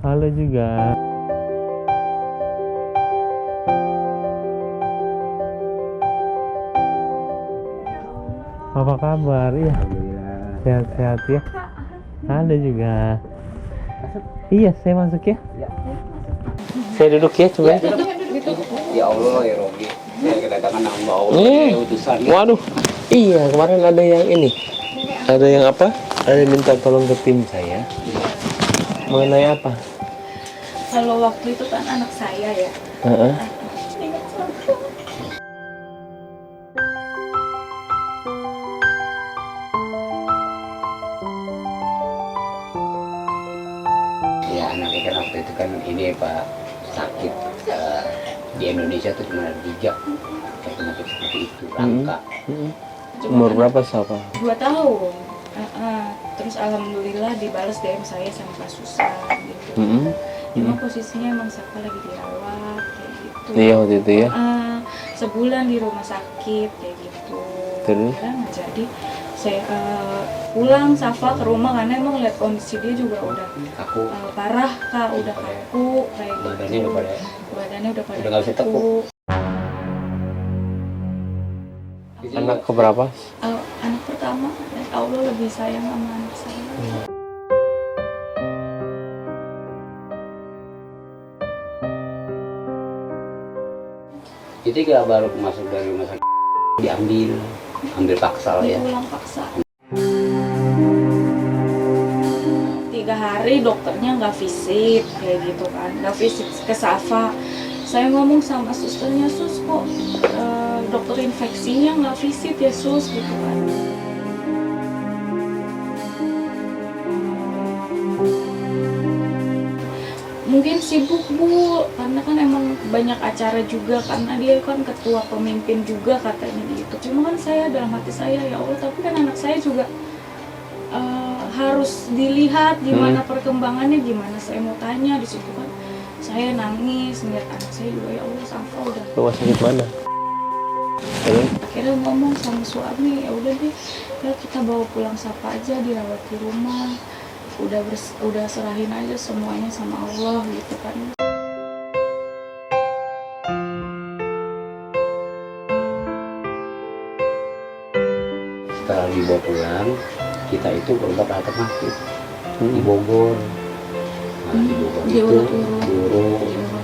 Halo juga. Apa kabar? Iya. Sehat-sehat ya. Halo juga. Iya, saya masuk ya. Saya duduk ya, coba. Ya Allah ya Rogi. Saya kedatangan hamba Allah utusan. Waduh. Iya, kemarin ada yang ini. Ada yang apa? Ada yang minta tolong ke tim saya. Mengenai apa? Kalau waktu itu kan anak saya ya. Ya anaknya kan waktu itu kan ini Pak sakit di Indonesia tuh cuma ada 3 kayak penyakit seperti itu langka. Umur berapa siapa? 2 tahun. Terus alhamdulillah dibalas DM saya sama kasusan gitu. Cuma posisinya emang Safa lagi dirawat kayak gitu. Iya waktu itu ya. Sebulan di rumah sakit kayak gitu. Terus? Nggak jadi saya pulang Safa ke rumah karena emang lihat kondisi dia juga udah Aku parah Kak, udah kaku kayak badannya gitu. udah pada Udah nggak bisa tekuk. Anak keberapa? Anak pertama, dan Allah lebih sayang sama anak saya. Jadi gak baru masuk dari rumah sakit diambil paksa lah ya. Pulang paksa. 3 hari dokternya nggak visit kayak gitu kan, nggak visit ke Safa. Saya ngomong sama susternya, sus kok dokter infeksinya nggak visit ya sus gitu kan. Mungkin sibuk bu, karena kan emang banyak acara juga, karena dia kan ketua pemimpin juga katanya gitu. Cuma kan saya dalam hati saya ya Allah, tapi kan anak saya juga harus dilihat gimana perkembangannya, gimana saya mau tanya di situ kan. Saya nangis ngeliat anak saya juga, ya Allah Safa udah. Rumah sakit mana? Akhirnya ngomong sama suami, ya udah deh, ya kita bawa pulang Safa aja, dirawat di rumah. Udah serahin aja semuanya sama Allah gitu kan. Setelah dibawa pulang, kita itu berobat alternatif di Bogor. Nah, di Bogor itu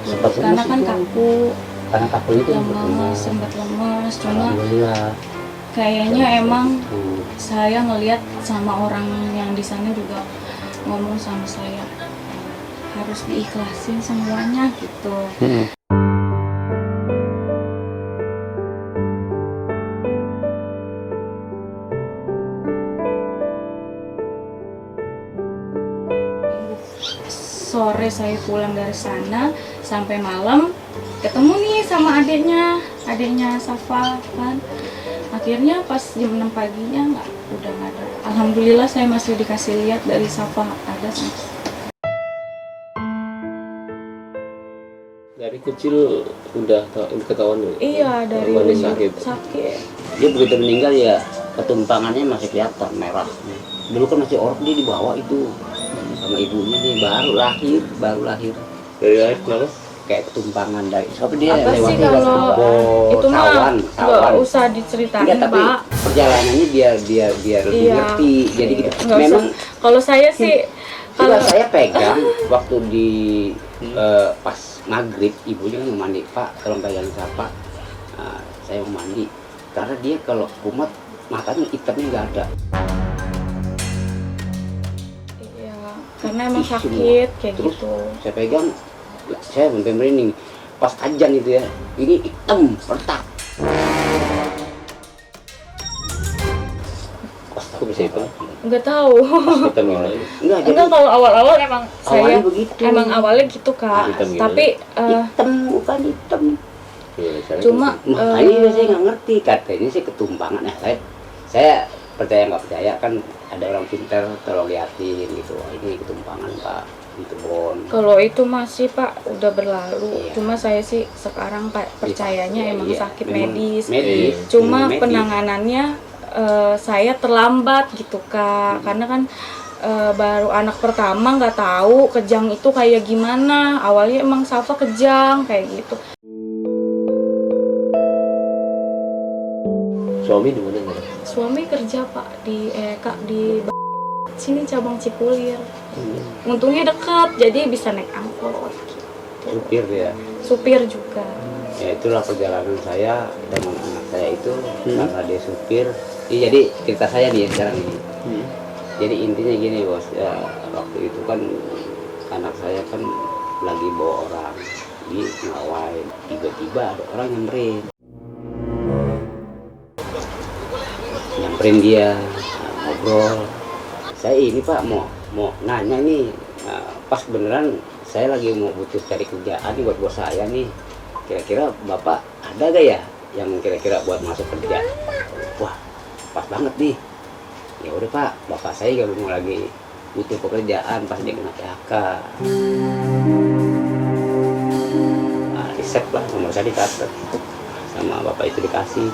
sempat karena kan kaku, karena kaku itu sempat lemes. Cuma alhamdulillah kayaknya emang saya ngelihat sama orang yang di sana juga ngomong sama saya harus diikhlasin semuanya gitu. Sore saya pulang dari sana sampai malam ketemu nih sama adiknya Safa kan. Akhirnya pas jam 6 paginya udah nggak ada. Alhamdulillah saya masih dikasih lihat dari Safa ada. Dari kecil udah ketahuan dulu? Iya, dari sakit. dia begitu meninggal ya ketumpangannya masih kelihatan merah. Dulu kan masih orok dia dibawa itu sama ibunya, dia baru lahir. Dari lahir kenapa? Kayak ketumpangan dari tapi dia Apa sih lewat kalau itu mah sawan. nggak usah diceritain Enggak, tapi Pak. perjalanannya biar lebih Iya. ngerti. Jadi gitu. Nggak Memang usah. Kalau saya sih kalau saya pegang waktu di pas maghrib ibunya kan mau mandi, Pak tolong pegang Safa. Saya mau mandi karena dia kalau kumat matanya hitamnya nggak ada. iya, karena emang Ih, sakit semua. kayak Terus gitu. saya pegang, saya sampai merinding pas ajan itu ya, ini hitam retak. Kok bisa hitam? Nggak tahu. Hitam gimana? Enggak, kalau awal-awal emang saya begitu. emang awalnya gitu Kak. Hitam gitu. Tapi Hitam bukan hitam. cuma Makanya saya nggak ngerti, katanya sih ketumpangan. Saya percaya nggak percaya kan ada orang pintar tolong liatin gitu. Ini ketumpangan Pak di kebun. kalau itu masih Pak udah berlalu. Iya. Cuma saya sih sekarang Pak percayanya emang Iya, sakit memang medis. Memang Cuma medis. penanganannya saya terlambat gitu Kak. Karena kan baru anak pertama nggak tahu kejang itu kayak gimana. Awalnya emang Safa kejang kayak gitu. Suami di mana? Suami kerja Pak di sini cabang Cipulir. Untungnya dekat jadi bisa naik angkot. Supir ya. Supir juga. Ya itulah perjalanan saya dengan anak saya itu karena dia supir. Ya, jadi cerita saya nih sekarang ini. Jadi intinya gini bos, ya waktu itu kan anak saya kan lagi bawa orang di ngawai, tiba-tiba ada orang nyamperin dia, ngobrol. Saya ini Pak mau nanya nih, pas beneran saya lagi mau butuh cari kerjaan nih buat bos saya nih. Kira-kira Bapak ada gak ya yang kira-kira buat masuk kerja? Wah, pas banget nih. Ya udah Pak, Bapak saya juga mau lagi butuh pekerjaan pas dia kena PHK. Nah, di-set lah, nomor saya dikasih sama Bapak itu dikasih.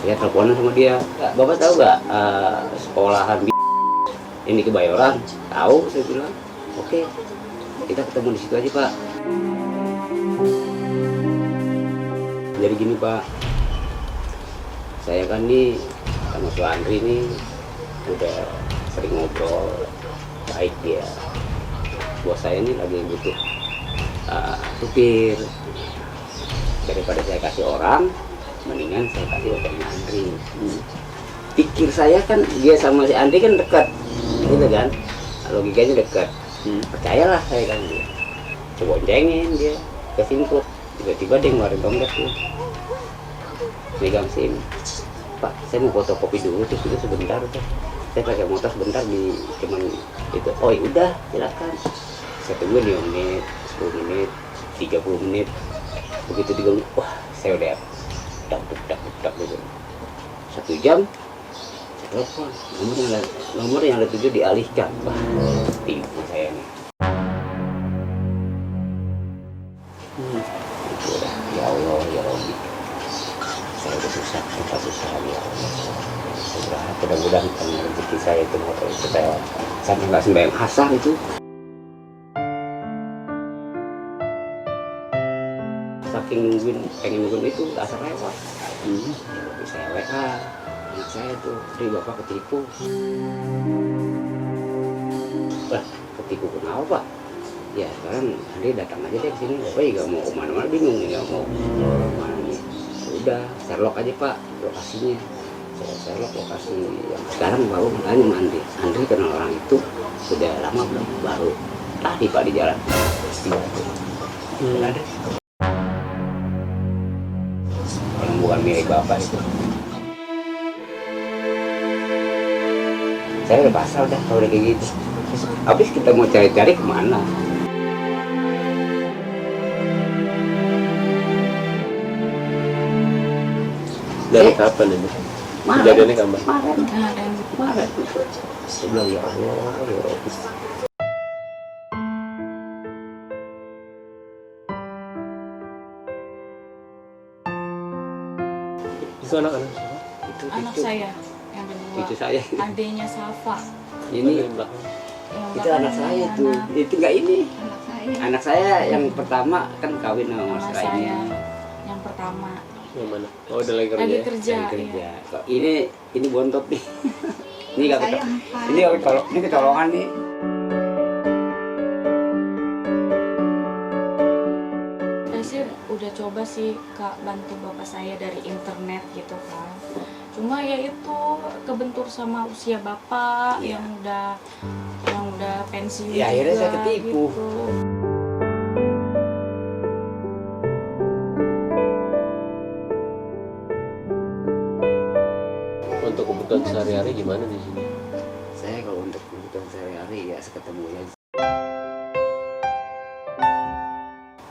Saya teleponan sama dia, Bapak tahu gak sekolahan ini Kebayoran? Tahu, saya bilang. Oke, kita ketemu di situ aja Pak. Jadi gini Pak, saya kan nih sama Su Andri nih udah sering ngobrol, baik dia. Bos saya nih lagi butuh supir. Daripada saya kasih orang, mendingan saya kasih buat Andri. Pikir saya kan dia sama si Andri kan dekat, gitu kan? Logikanya dekat. Percayalah saya kan dia. Coba boncengin dia ke simput. Tiba-tiba dia ngeluarin dompet tuh, megang SIM. Pak, saya mau fotokopi dulu terus itu sebentar tuh. Saya pakai motor sebentar di cuman itu. Oh ya udah, silakan. Saya tunggu 5 menit, 10 menit, 30 menit. Begitu diganggu, wah saya udah dak gitu. 1 jam, saya telepon. Nomor yang ada 7 dialihkan. Wah, tipu saya nih. Itu udah, ya Allah, ya Rabbi. Saya udah susah ya Allah. Mudah-mudahan rezeki saya itu motor itu saya sampai nggak sembahyang asar itu. Saking pengen nungguin itu asar lewat. Ya, saya WA anak saya tuh, dari Bapak ketipu. Wah, ketipu kenapa Pak? Ya sekarang Andi datang aja deh ke sini. Bapak juga mau kemana-mana bingung ya mau kemana nih. Udah, Sherlock aja Pak lokasinya. Saya Sherlock lokasi yang sekarang baru makanya sama Andri. Andri kenal orang itu sudah lama belum? Baru tadi Pak di jalan. Ada. Kalau bukan milik Bapak itu. Saya udah pasal dah kalau udah kayak gitu. Habis kita mau cari-cari kemana? Dari kapan ini? Kejadiannya kapan? Kemarin. Saya bilang ya Allah, ya Rabbi. Itu anak-anak siapa? Anak saya yang kedua. Itu saya. Adiknya Safa. Ini Dari belakang. Yang itu belakang anak saya ini tuh. Itu enggak ini. Anak saya. Anak saya yang pertama kan kawin sama Mas Sama Raini. saya yang pertama. Yang mana? Oh, udah lagi kerja. Lagi Ya? kerja. Yang kerja. Iya. Kok ini bontot nih. Ini enggak Saya ketolong. empat. Ini ketolongan nih. Saya sih udah coba sih Kak bantu bapak saya dari internet gitu kan. Cuma ya itu kebentur sama usia bapak Iya. yang udah pensiun Ya, akhirnya juga, saya ketipu. gitu. Untuk kebutuhan sehari-hari gimana di sini? Saya kalau untuk kebutuhan sehari-hari ya seketemunya.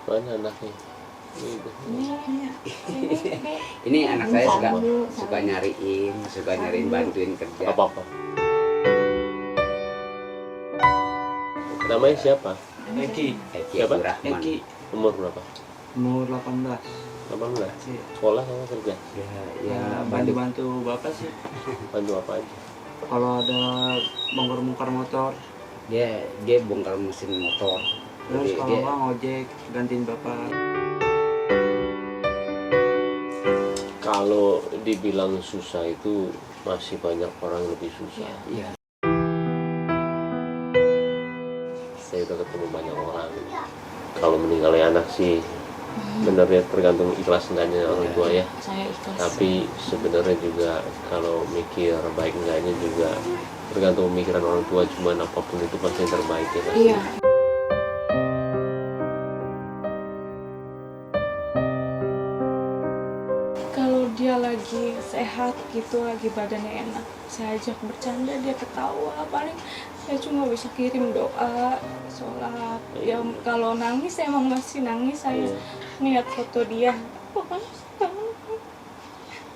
Mana anaknya? Ini. Ini anak saya suka nyariin, bantuin kerja. Apa-apa? Namanya siapa? Eki, Siapa? Abdurrahman. Eki, Umur berapa? umur 18. 18. Iya. Sekolah sama kerja? Ya Ya, bantu bantu-bantu bapak sih. Bantu apa aja? Kalau ada bongkar-bongkar motor, Dia bongkar mesin motor. terus Jadi kalau dia nggak ngojek gantiin bapak. Kalau dibilang susah itu masih banyak orang yang lebih susah. Iya. Saya udah ketemu banyak orang. Kalau meninggalnya anak sih benernya tergantung ikhlas enggaknya orang tua ya. Saya ikhlas. Tapi sebenarnya juga kalau mikir baik enggaknya juga tergantung pemikiran orang tua. Cuman apapun itu pasti yang terbaik ya kan? Iya. Kalau dia lagi sehat gitu, lagi badannya enak, saya ajak bercanda, dia ketawa. Paling saya cuma bisa kirim doa, sholat. Ya kalau nangis emang masih nangis, saya ngeliat foto dia. Pokoknya kangen.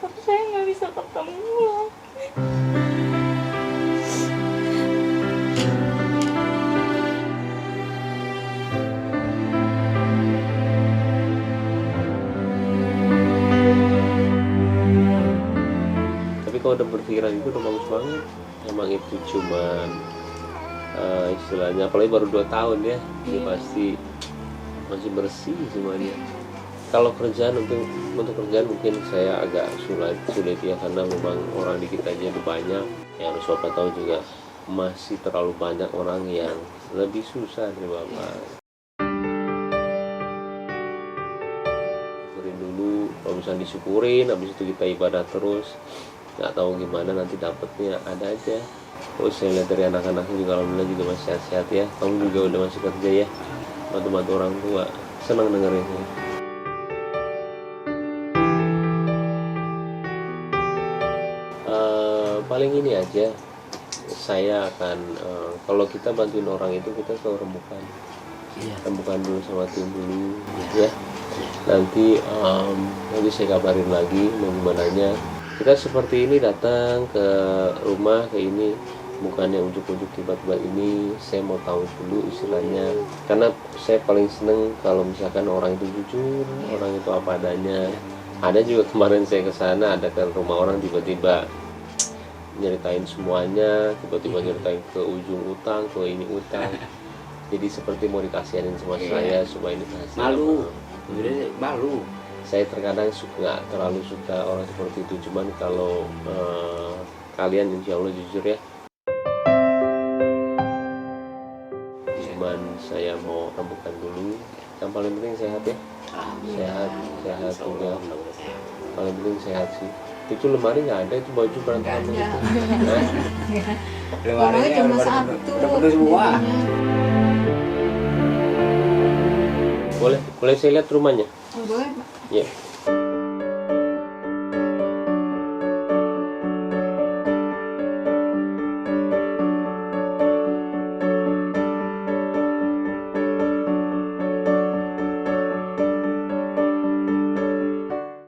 Tapi saya nggak bisa ketemu lagi. Tapi kalau udah berpikiran itu udah bagus banget. Emang itu cuman istilahnya apalagi baru 2 tahun ya. Dia pasti masih bersih semuanya. Kalau kerjaan untuk kerjaan mungkin saya agak sulit ya, karena memang orang di kita aja udah banyak. Yang harus Bapak tahu juga masih terlalu banyak orang yang lebih susah dari Bapak. Syukurin dulu, kalau misalnya disyukurin, habis itu kita ibadah terus. Nggak tahu gimana nanti dapetnya, ada aja. Terus saya lihat dari anak-anaknya juga alhamdulillah juga masih sehat-sehat ya. Kamu juga udah masih kerja ya, bantu-bantu orang tua. Senang dengerinnya. Paling ini aja, saya akan kalau kita bantuin orang itu kita selalu rembukan dulu sama tim dulu ya. Nanti saya kabarin lagi mau gimananya. Kita seperti ini datang ke rumah ke ini bukannya ujuk-ujuk tiba-tiba ini. Saya mau tahu dulu istilahnya, karena saya paling seneng kalau misalkan orang itu jujur, orang itu apa adanya. Ada juga kemarin saya ke sana, ada ke rumah orang tiba-tiba nyeritain semuanya, tiba-tiba nyeritain ke ujung utang, ke ini utang. Jadi seperti mau dikasihanin sama saya supaya ini kasih. Malu. Malu. Saya terkadang nggak terlalu suka orang seperti itu, cuman kalau kalian insya Allah jujur ya. Cuman saya mau rembukan dulu. Yang paling penting sehat ya. Sehat juga. Paling penting sehat sih. Itu lemari nggak ada, itu baju berantakan itu. Lemari cuma satu. Udah penuh semua. Boleh saya lihat rumahnya? Boleh, Pak. Ya.